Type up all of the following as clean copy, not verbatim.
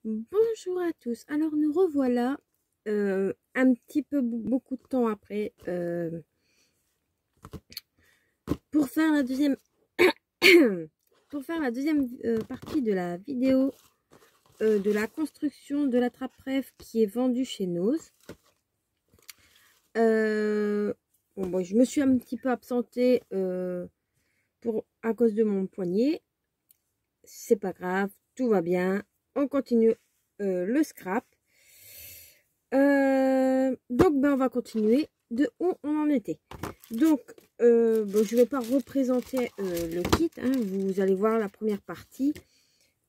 Bonjour à tous. Alors nous revoilà un petit peu beaucoup de temps après pour faire la deuxième partie de la vidéo de la construction de la trappe-rêve qui est vendue chez Noz. Bon, je me suis un petit peu absentée à cause de mon poignet. C'est pas grave, tout va bien. On continue le scrap. Donc on va continuer de où on en était. Donc bon, je vais pas représenter le kit, hein. Vous allez voir la première partie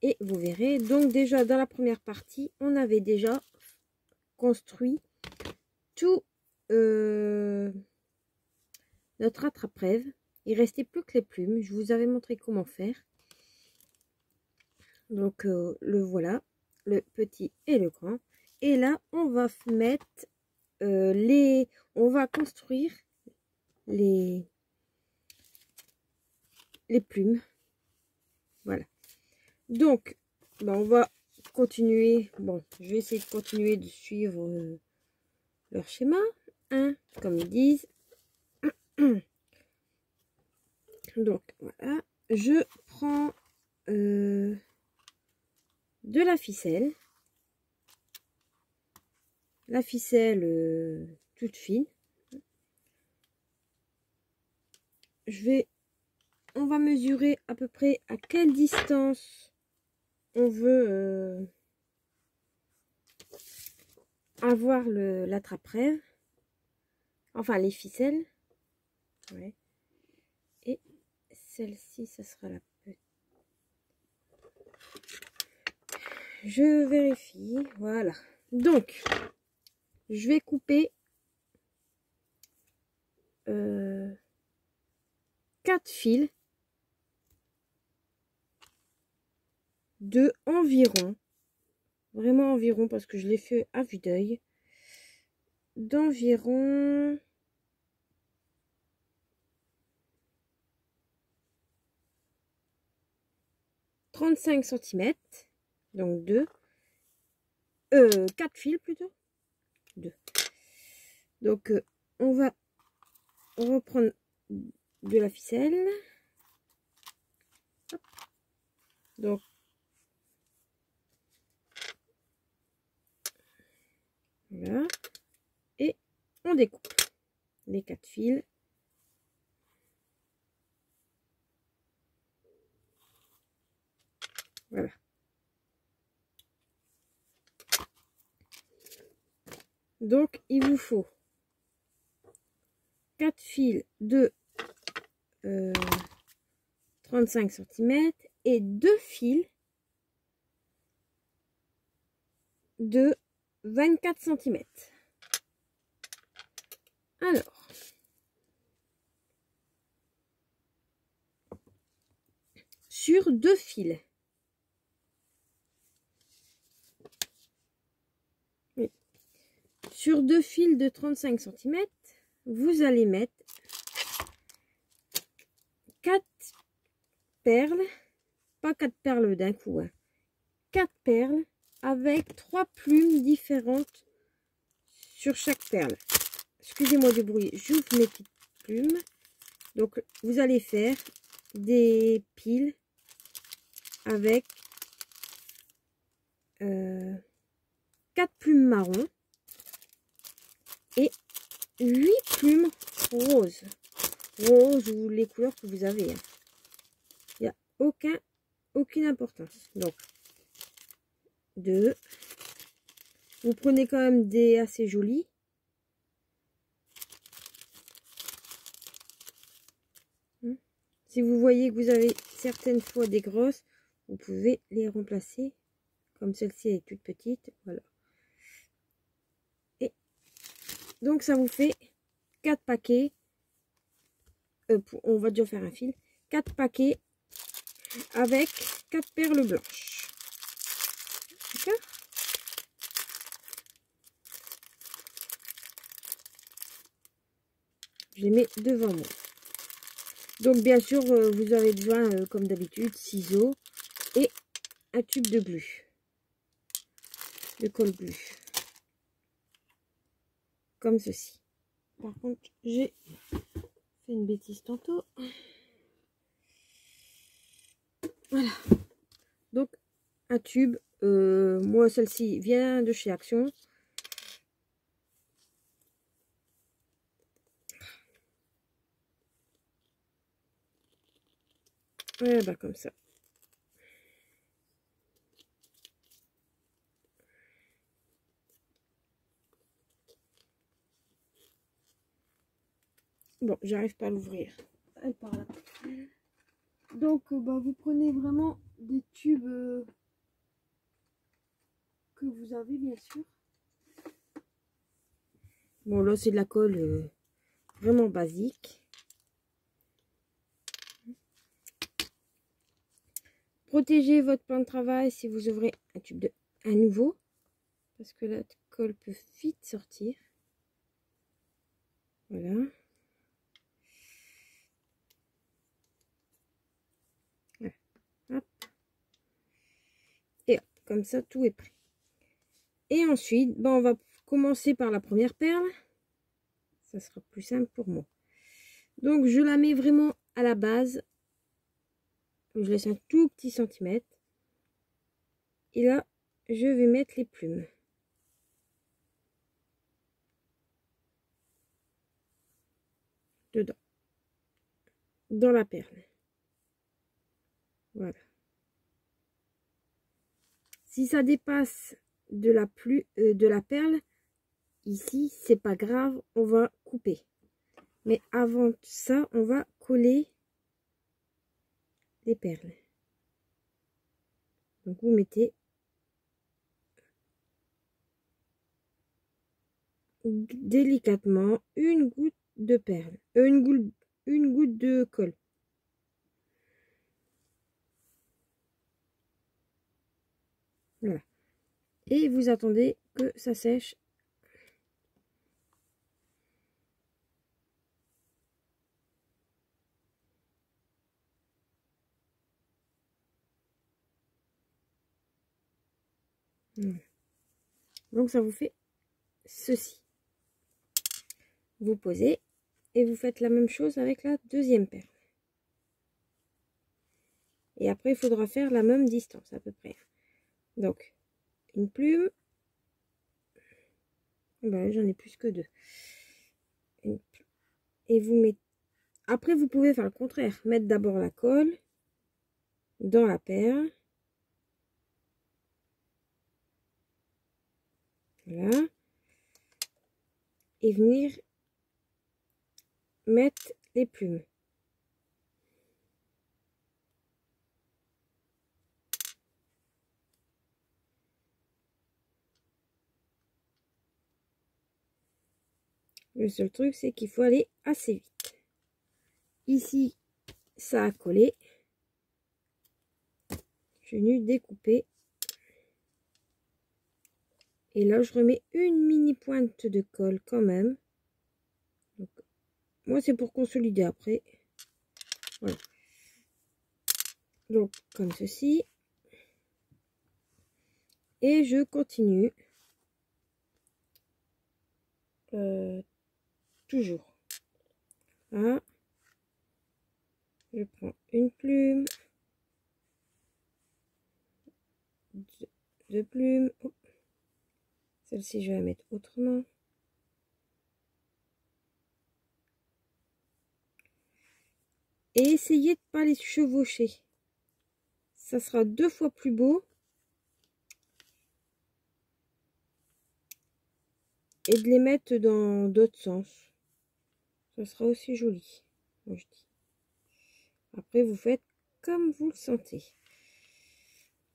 et vous verrez. Donc déjà dans la première partie on avait déjà construit tout notre attrape-rêve. Il restait plus que les plumes. Je vous avais montré comment faire. Donc le voilà, le petit et le grand. Et là on va mettre on va construire les plumes. Voilà. Donc on va continuer. Bon, je vais essayer de continuer de suivre leur schéma, hein, comme ils disent. Donc voilà, je prends de la ficelle toute fine. On va mesurer à peu près à quelle distance on veut avoir la trappe-rêve, enfin les ficelles. Ouais. Et celle-ci, ça sera la petite. Je vérifie, voilà. Donc, je vais couper 4 fils de environ, vraiment environ, parce que je l'ai fait à vue d'œil, d'environ 35 cm, donc 4 fils plutôt, 2. Donc on va reprendre de la ficelle. Hop. Donc voilà, et on découpe les 4 fils. Voilà. Donc il vous faut 4 fils de 35 cm et 2 fils de 24 cm. Alors, sur 2 fils, oui, sur 2 fils de 35 cm, vous allez mettre 4 perles, pas 4 perles d'un coup, hein, 4 perles avec 3 plumes différentes sur chaque perle. Excusez-moi du bruit, j'ouvre mes petites plumes. Donc vous allez faire des piles avec 4 plumes marron et 8 plumes roses. Rose ou les couleurs que vous avez, hein. Il n'y a aucune importance. Donc 2. Vous prenez quand même des assez jolis. Si vous voyez que vous avez certaines fois des grosses, vous pouvez les remplacer. Comme celle-ci est toute petite. Voilà. Et donc ça vous fait 4 paquets. On va déjà faire un fil. 4 paquets avec 4 perles blanches. D'accord? Je les mets devant moi. Donc bien sûr, vous avez besoin, comme d'habitude, ciseaux et un tube de glu. de colle glu. Comme ceci. Par contre, j'ai fait une bêtise tantôt. Voilà. Donc, un tube. Moi, celle-ci vient de chez Action. Ouais, bah comme ça. Bon, j'arrive pas à l'ouvrir. Elle part là. Donc, bah, vous prenez vraiment des tubes que vous avez, bien sûr. Bon, là, c'est de la colle vraiment basique. Protégez votre plan de travail si vous ouvrez un tube à nouveau. Parce que la colle peut vite sortir. Voilà. Voilà. Hop. Et hop, comme ça, tout est prêt. Et ensuite, ben, on va commencer par la première perle. Ça sera plus simple pour moi. Donc, je la mets vraiment à la base. Je laisse un tout petit centimètre. Et là, je vais mettre les plumes. Dedans. Dans la perle. Voilà. Si ça dépasse de la perle, ici, c'est pas grave, on va couper. Mais avant ça, on va coller les perles. Donc vous mettez délicatement une goutte de perle, une goutte de colle. Voilà. Et vous attendez que ça sèche. Voilà. Donc ça vous fait ceci. Vous posez et vous faites la même chose avec la deuxième perle. Et après, il faudra faire la même distance à peu près. Donc, une plume. Ben, j'en ai plus que deux. Et vous mettez. Après, vous pouvez faire le contraire. Mettre d'abord la colle dans la perle. Voilà. Et venir mettre les plumes. Le seul truc, c'est qu'il faut aller assez vite. Ici, ça a collé. Je suis venue découper. Et là, je remets une mini pointe de colle quand même. Donc, moi, c'est pour consolider après. Voilà. Donc, comme ceci. Et je continue. Toujours. Là. Je prends une plume. Deux plumes. Oh. Celle-ci, je vais la mettre autrement. Et essayez de ne pas les chevaucher. Ça sera 2 fois plus beau. Et de les mettre dans d'autres sens. Ça sera aussi joli. Moi, je dis. Après, vous faites comme vous le sentez.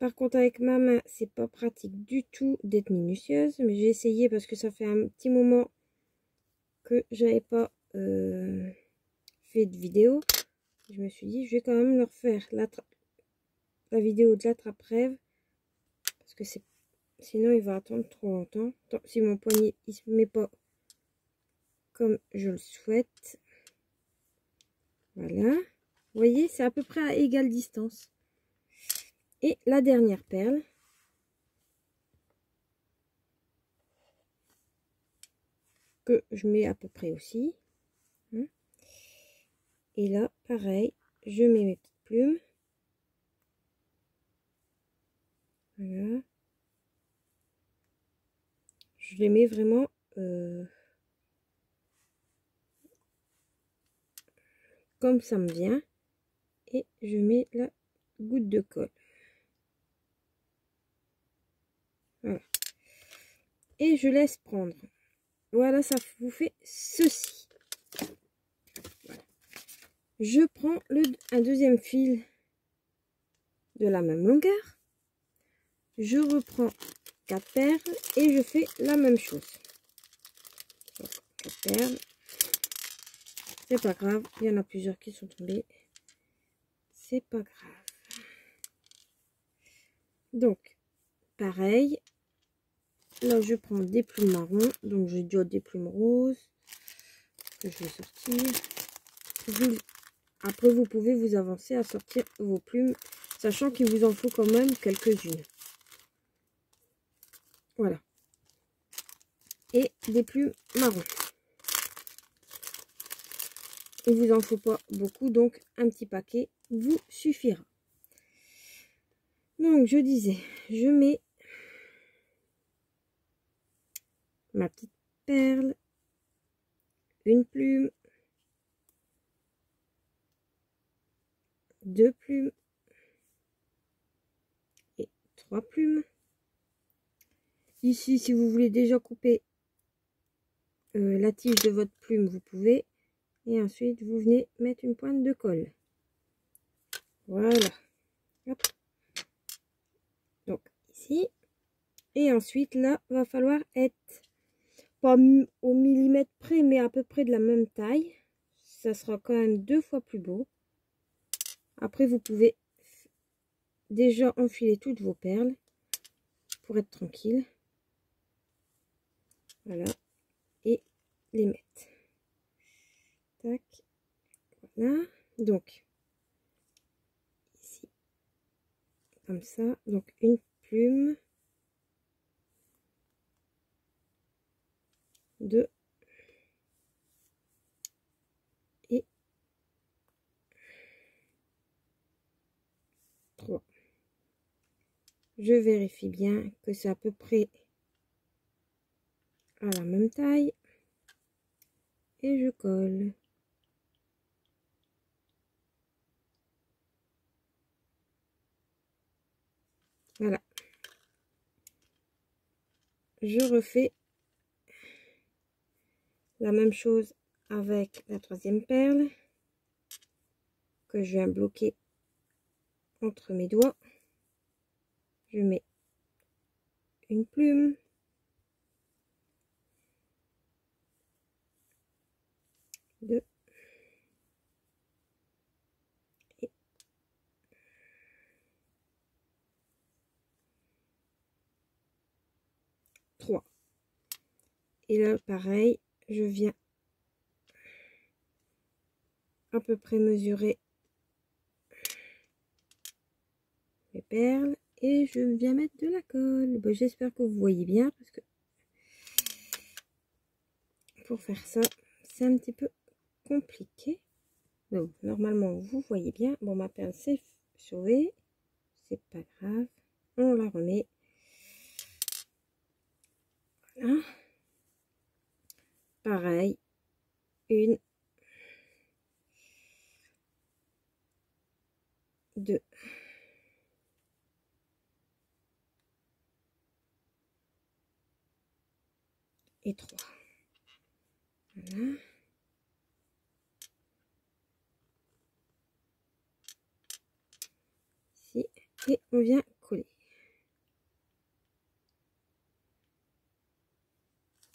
Par contre, avec ma main, c'est pas pratique du tout d'être minutieuse. Mais j'ai essayé parce que ça fait un petit moment que j'avais pas fait de vidéo. Je me suis dit, je vais quand même leur faire la vidéo de l'attrape-rêve. Parce que c'est sinon, il va attendre trop longtemps. Attends, si mon poignet, il se met pas comme je le souhaite. Voilà. Vous voyez, c'est à peu près à égale distance. Et la dernière perle. que je mets à peu près aussi. Et là, pareil, je mets mes petites plumes. Voilà. Je les mets vraiment comme ça me vient. Et je mets la goutte de colle. Voilà. Et je laisse prendre. Voilà, ça vous fait ceci. Voilà. Je prends un deuxième fil de la même longueur. Je reprends 4 perles et je fais la même chose. 4 perles. C'est pas grave, il y en a plusieurs qui sont tombées. C'est pas grave. Donc, pareil. Là, je prends des plumes marron. Donc, j'ai déjà des plumes roses que je vais sortir. Après, vous pouvez vous avancer à sortir vos plumes, sachant qu'il vous en faut quand même quelques-unes. Voilà. Et des plumes marron. Il vous en faut pas beaucoup, donc un petit paquet vous suffira. Donc, je disais, je mets ma petite perle, une plume, 2 plumes et 3 plumes. Ici, si vous voulez déjà couper la tige de votre plume, vous pouvez. Et ensuite, vous venez mettre une pointe de colle. Voilà. Hop. Donc, ici. Et ensuite, là, va falloir être pas au millimètre près, mais à peu près de la même taille. Ça sera quand même 2 fois plus beau. Après, vous pouvez déjà enfiler toutes vos perles pour être tranquille. Voilà. Et les mettre. Tac. Voilà. Donc, ici. Comme ça. Donc, une plume. 2. Et 3. Je vérifie bien que c'est à peu près à la même taille. Et je colle. Voilà. Je refais la même chose avec la 3e perle que je viens bloquer entre mes doigts. Je mets une plume, 2 et 3. Et là, pareil, je viens à peu près mesurer mes perles et je viens mettre de la colle. Bon, j'espère que vous voyez bien parce que pour faire ça, c'est un petit peu compliqué. Donc, normalement, vous voyez bien. Bon, ma perle s'est sauvée. C'est pas grave. On la remet. Voilà. Pareil. 1, 2. Et 3. Voilà. Ici. Et on vient coller.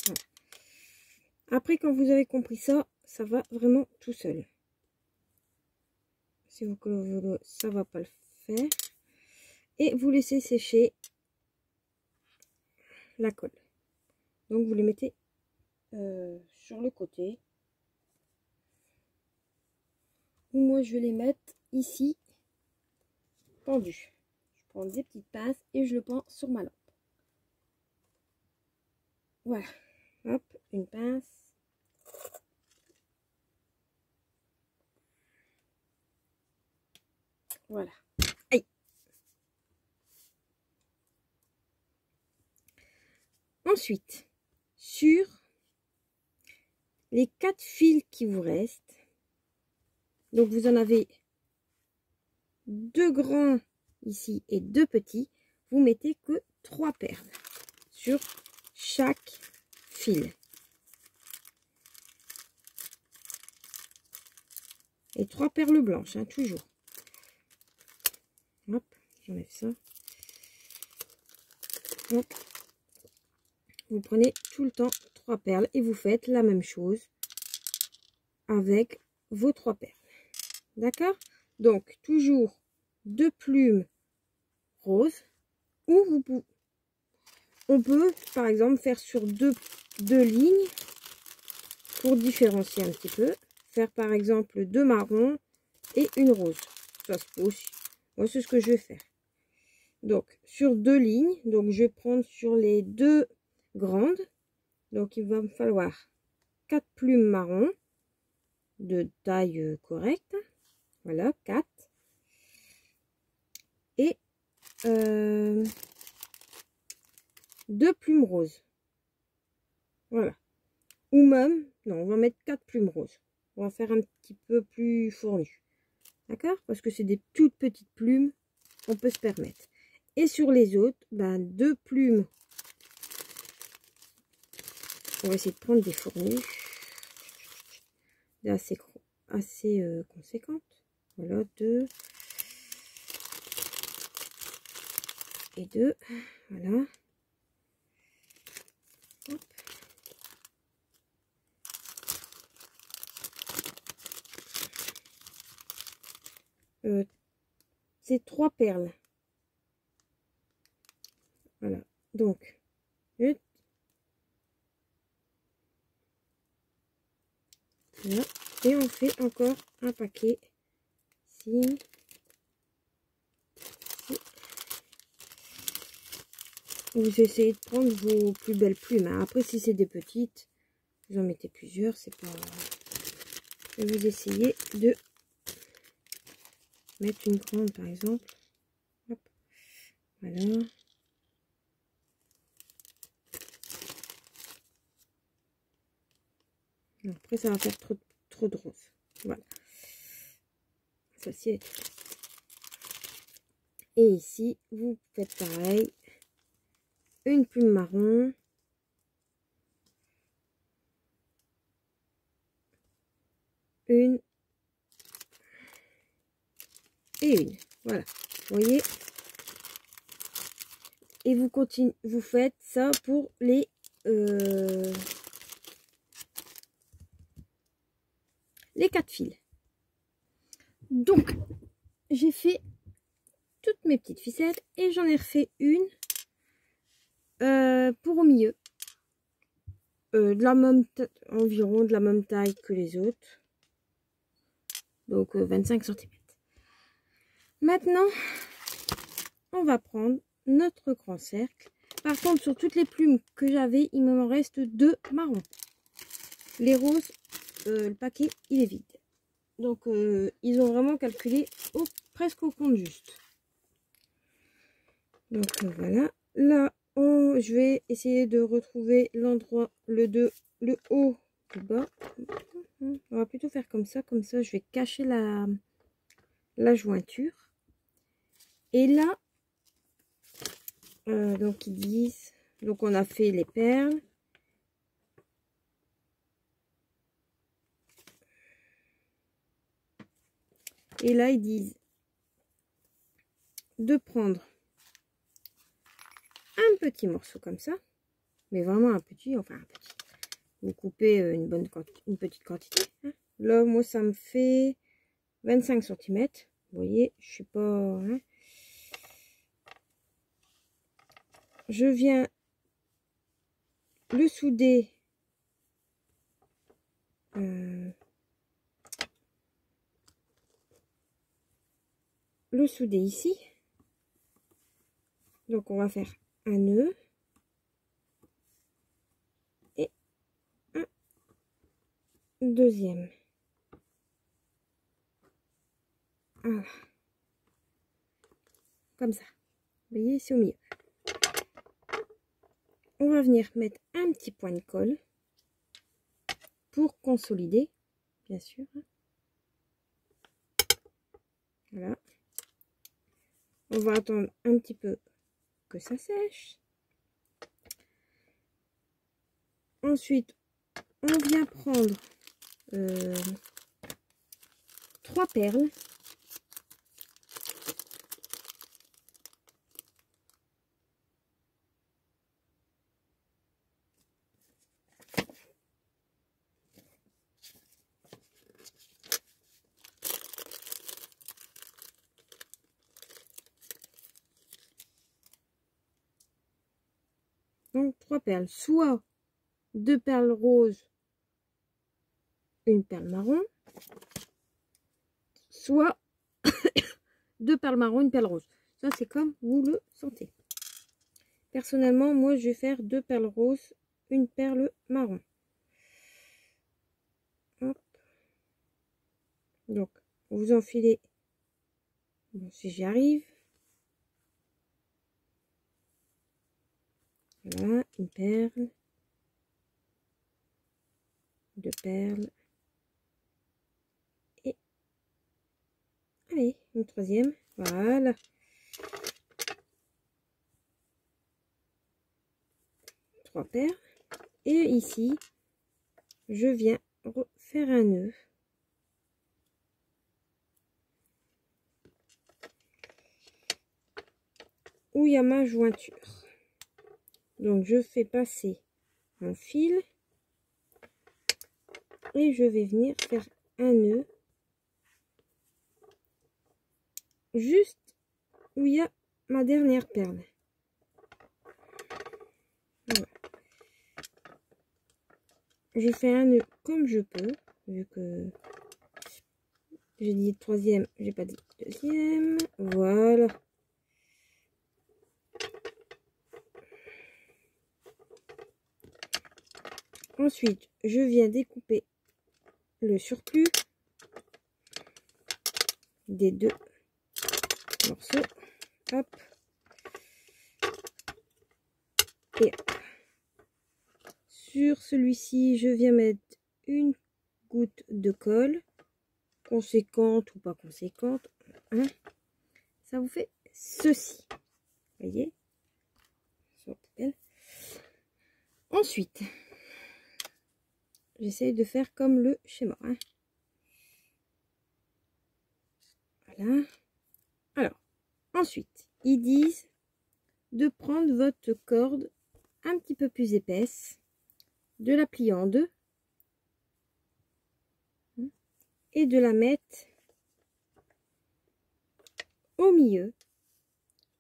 Voilà. Après, quand vous avez compris ça, ça va vraiment tout seul. Si vous collez, ça va pas le faire. Et vous laissez sécher la colle. Donc, vous les mettez sur le côté. Ou moi, je vais les mettre ici, pendus. Je prends des petites pinces et je le pends sur ma lampe. Voilà. Hop. une pince. Voilà. Aïe. Ensuite, sur les 4 fils qui vous restent, donc vous en avez 2 grands ici et 2 petits, vous mettez que 3 perles sur chaque fil. Et 3 perles blanches, hein, toujours. Hop, j'enlève ça. Donc, vous prenez tout le temps 3 perles et vous faites la même chose avec vos 3 perles. D'accord? Donc, toujours 2 plumes roses, ou on peut, par exemple, faire sur deux lignes pour différencier un petit peu. Faire, par exemple, 2 marrons et une rose. Ça se peut aussi. Moi, c'est ce que je vais faire. Donc, sur 2 lignes, donc je vais prendre sur les 2 grandes. Donc, il va me falloir 4 plumes marron de taille correcte. Voilà, 4. Et 2 plumes roses. Voilà. Ou même, non, on va mettre 4 plumes roses. On va faire un petit peu plus fourni. D'accord? Parce que c'est des toutes petites plumes, on peut se permettre. Et sur les autres, ben, 2 plumes. On va essayer de prendre des fournis assez conséquentes. Voilà, 2 et 2. Voilà. Hop. C'est 3 perles. Voilà. Donc, voilà. Et on fait encore un paquet ici. Vous essayez de prendre vos plus belles plumes. Après, si c'est des petites, vous en mettez plusieurs, c'est pas... Et vous essayez de mettre une grande, par exemple. Hop. Voilà. Après, ça va faire trop de rose. Voilà. Celle-ci est... Et ici, vous faites pareil. Une plume marron. Une. Et une. Voilà. Vous voyez? Et vous continuez, vous faites ça pour les 4 fils. Donc, j'ai fait toutes mes petites ficelles et j'en ai refait une pour au milieu. De la même environ de la même taille que les autres. Donc 25 cm. Maintenant, on va prendre notre grand cercle. Par contre, sur toutes les plumes que j'avais, il me reste 2 marrons. Les roses, le paquet, il est vide. Donc, ils ont vraiment calculé presque au compte juste. Donc, voilà. Là, je vais essayer de retrouver l'endroit, le haut, le bas. On va plutôt faire comme ça je vais cacher la jointure. Et là, donc ils disent, donc on a fait les perles. Et là, ils disent de prendre un petit morceau comme ça, mais vraiment un petit, enfin un petit. Vous coupez une petite quantité. Hein. Là, moi, ça me fait 25 cm. Vous voyez, je suis pas... Hein. Je viens le souder. Le souder ici. Donc, on va faire un nœud. Et deuxième. Voilà. Comme ça. Vous voyez, c'est au milieu. On va venir mettre un petit point de colle pour consolider, bien sûr. Voilà. On va attendre un petit peu que ça sèche. Ensuite, on vient prendre 3 perles. Donc 3 perles, soit 2 perles roses, une perle marron, soit 2 perles marron, une perle rose. Ça c'est comme vous le sentez. Personnellement, moi je vais faire 2 perles roses, une perle marron. Hop. Donc vous enfilez, bon, si j'y arrive. Voilà, une perle, 2 perles. Et allez, une troisième. Voilà. 3 perles. Et ici, je viens refaire un nœud. Où il y a ma jointure. Donc je fais passer mon fil. Et je vais venir faire un nœud. Juste où il y a ma dernière perle. Voilà. Je fais un nœud comme je peux, vu que j'ai dit troisième, j'ai pas dit deuxième. Voilà. Ensuite, je viens découper le surplus des 2 morceaux. Hop. Et sur celui-ci, je viens mettre une goutte de colle, conséquente ou pas conséquente. Hein. Ça vous fait ceci. Vous voyez? Ensuite, j'essaye de faire comme le schéma. Hein. Voilà. Alors, ensuite, ils disent de prendre votre corde un petit peu plus épaisse, de la plier en deux et de la mettre au milieu,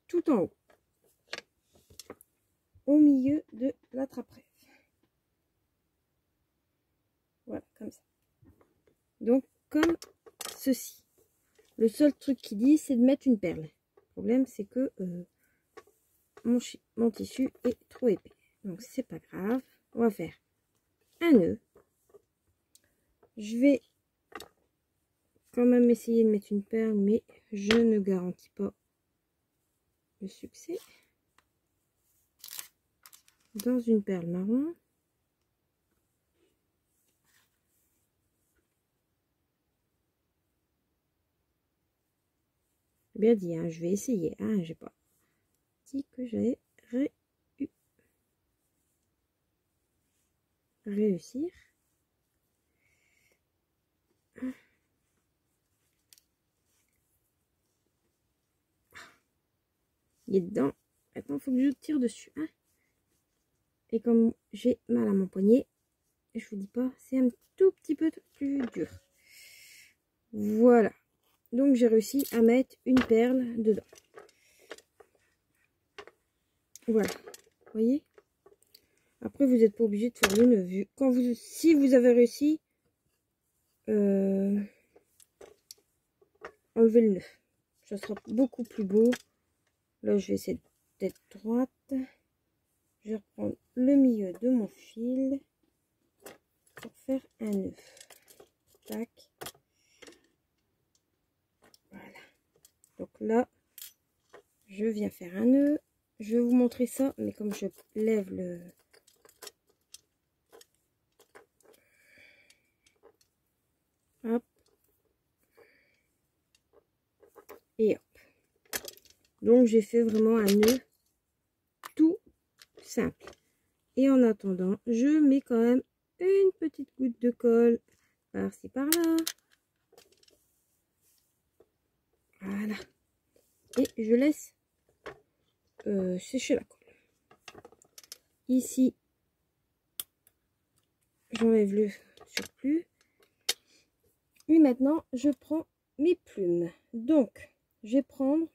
tout en haut, au milieu de la trappe-rêve. Voilà, comme ça. Donc, comme ceci. Le seul truc qu'il dit, c'est de mettre une perle. Le problème, c'est que mon tissu est trop épais. Donc, c'est pas grave. On va faire un nœud. Je vais quand même essayer de mettre une perle, mais je ne garantis pas le succès. Dans une perle marron. Bien dit, hein, je vais essayer. Hein, j'ai pas dit que j'allais réussir. Il est dedans. Maintenant, il faut que je tire dessus. Hein. Et comme j'ai mal à mon poignet, je vous dis pas, c'est un tout petit peu plus dur. Voilà. Donc, j'ai réussi à mettre une perle dedans. Voilà. Vous voyez? Après, vous n'êtes pas obligé de faire le nœud. Quand vous, si vous avez réussi, enlevez le nœud. Ça sera beaucoup plus beau. Là, je vais essayer d'être droite. Je vais reprendre le milieu de mon fil pour faire un nœud. Tac. Voilà. Donc là, je viens faire un nœud. Je vais vous montrer ça, mais comme je lève le... Hop. Et hop. Donc j'ai fait vraiment un nœud tout simple. Et en attendant, je mets quand même une petite goutte de colle par-ci par-là. Voilà. Et je laisse sécher la colle. Ici, j'enlève le surplus. Et maintenant, je prends mes plumes. Donc, je vais prendre...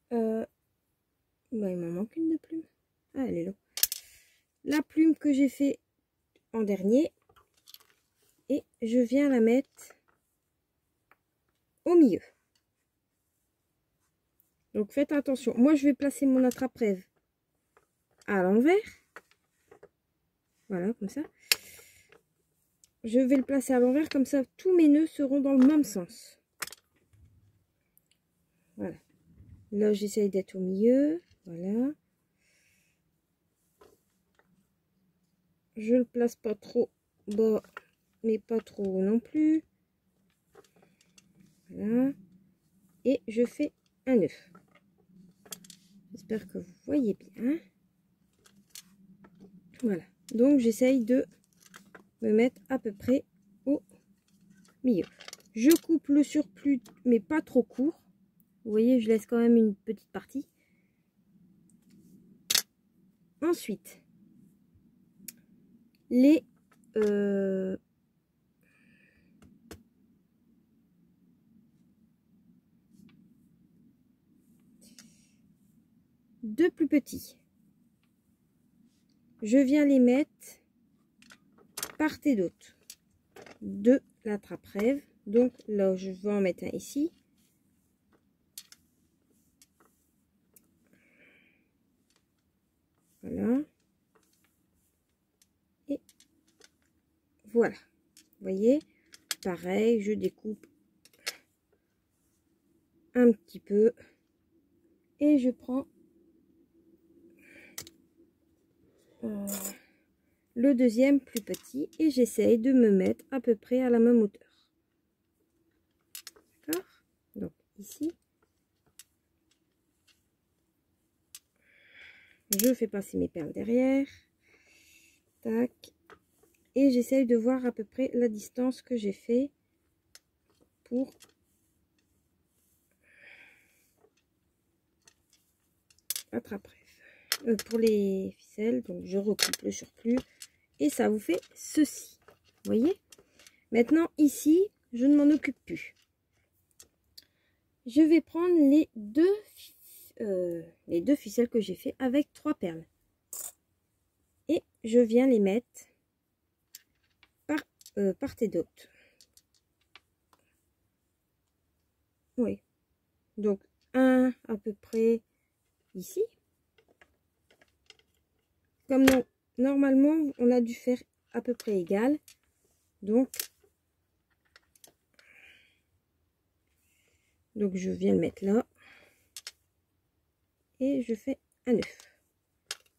bah, il m'en manque une de plume. Ah, elle est là. La plume que j'ai fait en dernier. Et je viens la mettre au milieu. Donc, faites attention. Moi, je vais placer mon attrape-rêve à l'envers. Voilà, comme ça. Je vais le placer à l'envers, comme ça, tous mes nœuds seront dans le même sens. Voilà. Là, j'essaye d'être au milieu. Voilà. Je le place pas trop bas, mais pas trop haut non plus. Voilà. Et je fais un nœud. J'espère que vous voyez bien. Voilà. Donc, j'essaye de me mettre à peu près au milieu. Je coupe le surplus, mais pas trop court. Vous voyez, je laisse quand même une petite partie. Ensuite, les deux plus petits, je viens les mettre part et d'autre de la trappe rêve. Donc là, je vais en mettre un ici. Voilà. Et voilà. Vous voyez, pareil, je découpe un petit peu. Et je prends le deuxième plus petit. Et j'essaye de me mettre à peu près à la même hauteur. D'accord? Donc ici. Je fais passer mes perles derrière. Tac. Et j'essaye de voir à peu près la distance que j'ai fait pour attraper pour les ficelles. Donc je recoupe le surplus et ça vous fait ceci. Vous voyez? Maintenant ici, je ne m'en occupe plus. Je vais prendre les deux ficelles que j'ai fait avec 3 perles et je viens les mettre part et d'autre. Oui, donc un à peu près ici. Comme normalement on a dû faire à peu près égal, donc je viens le mettre là et je fais un nœud.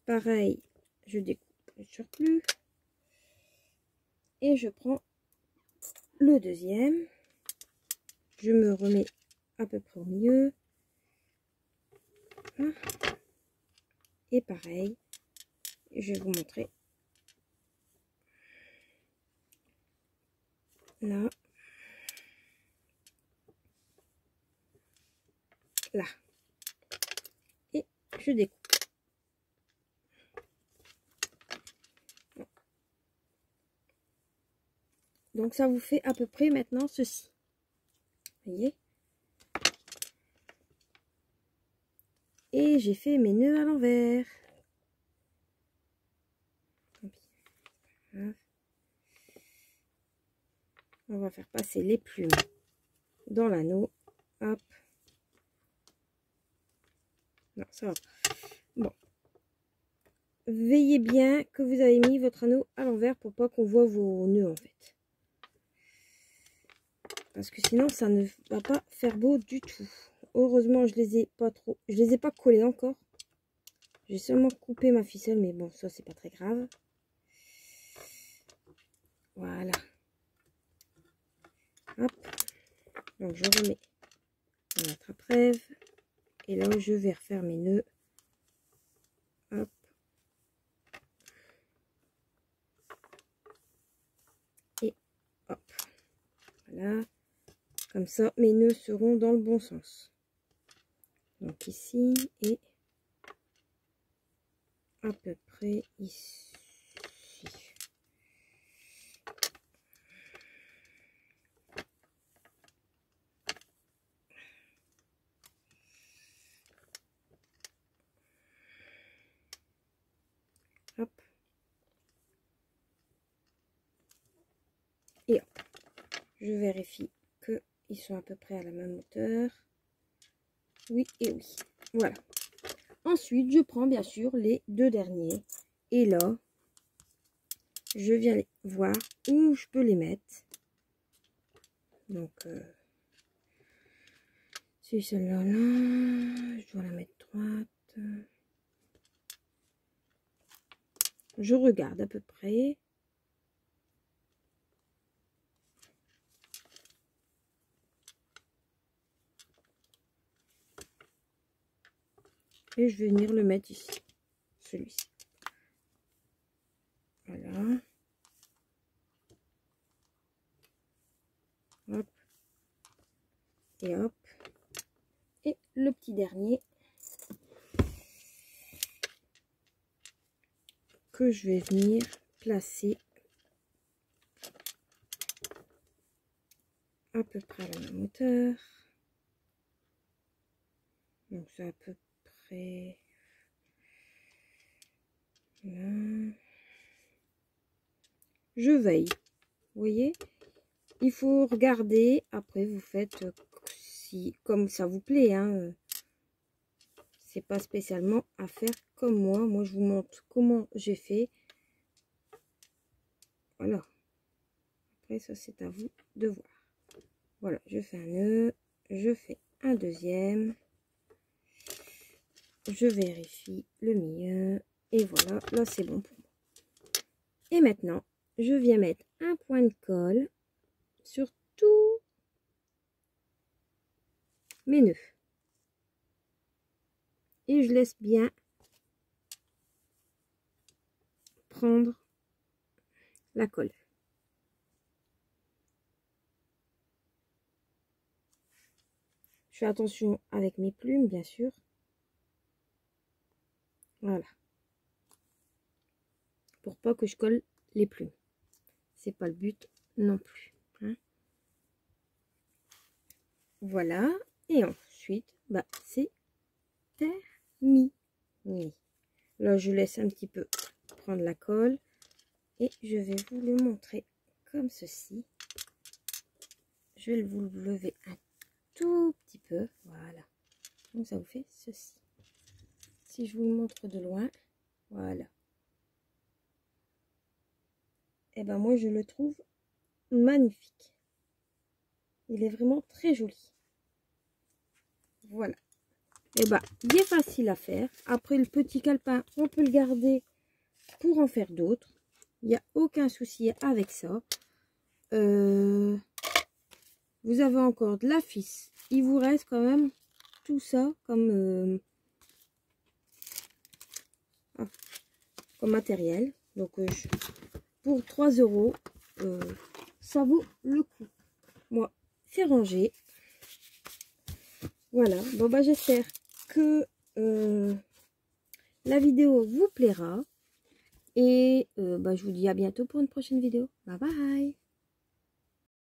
Pareil, je découpe le surplus et je prends le deuxième. Je me remets à peu près au milieu. Et pareil, je vais vous montrer. Là. Là. Et je découpe. Donc ça vous fait à peu près maintenant ceci. Vous voyez? Et j'ai fait mes nœuds à l'envers. On va faire passer les plumes dans l'anneau. Hop. Non, ça va. Bon. Veillez bien que vous avez mis votre anneau à l'envers pour pas qu'on voit vos nœuds en fait. Parce que sinon, ça ne va pas faire beau du tout. Heureusement, je les ai pas collés encore. J'ai seulement coupé ma ficelle, mais bon, ça, c'est pas très grave. Voilà. Hop. Donc, je remets mon attrape-rêve. Et là, je vais refaire mes nœuds. Hop. Et hop. Voilà. Comme ça, mes nœuds seront dans le bon sens. Donc, ici et à peu près ici. Hop. Et hop. Je vérifie qu'ils sont à peu près à la même hauteur. Oui et oui. Voilà. Ensuite, je prends bien sûr les deux derniers. Et là, je viens voir où je peux les mettre. Donc, si celle-là, là, je dois la mettre droite. Je regarde à peu près. Et je vais venir le mettre ici. Celui-ci. Voilà. Hop. Et hop. Et le petit dernier. Que je vais venir placer à peu près à la même hauteur. Donc c'est à peu près là. Je veille. Vous voyez, il faut regarder. Après, vous faites si comme ça vous plaît. Hein. C'est pas spécialement à faire comme moi. Moi, je vous montre comment j'ai fait. Voilà. Après, ça, c'est à vous de voir. Voilà, je fais un nœud. Je fais un deuxième. Je vérifie le milieu. Et voilà, là, c'est bon pour moi. Et maintenant, je viens mettre un point de colle sur tous mes nœuds. Et je laisse bien prendre la colle. Je fais attention avec mes plumes, bien sûr. Voilà. Pour pas que je colle les plumes. C'est pas le but non plus. Hein. Voilà. Et ensuite, bah, c'est terminé. Là, je laisse un petit peu prendre la colle. Et je vais vous le montrer comme ceci. Je vais vous le lever un tout petit peu. Voilà. Donc, ça vous fait ceci. Si je vous le montre de loin, voilà. Et ben moi, je le trouve magnifique. Il est vraiment très joli. Voilà. Et ben, il est facile à faire. Après, le petit calepin, on peut le garder pour en faire d'autres. Il n'y a aucun souci avec ça. Vous avez encore de la ficelle. Il vous reste quand même tout ça comme, comme matériel. Donc, pour 3 €, ça vaut le coup. Moi, c'est rangé. Voilà. Bon, bah, j'espère que la vidéo vous plaira. Et bah, je vous dis à bientôt pour une prochaine vidéo. Bye bye.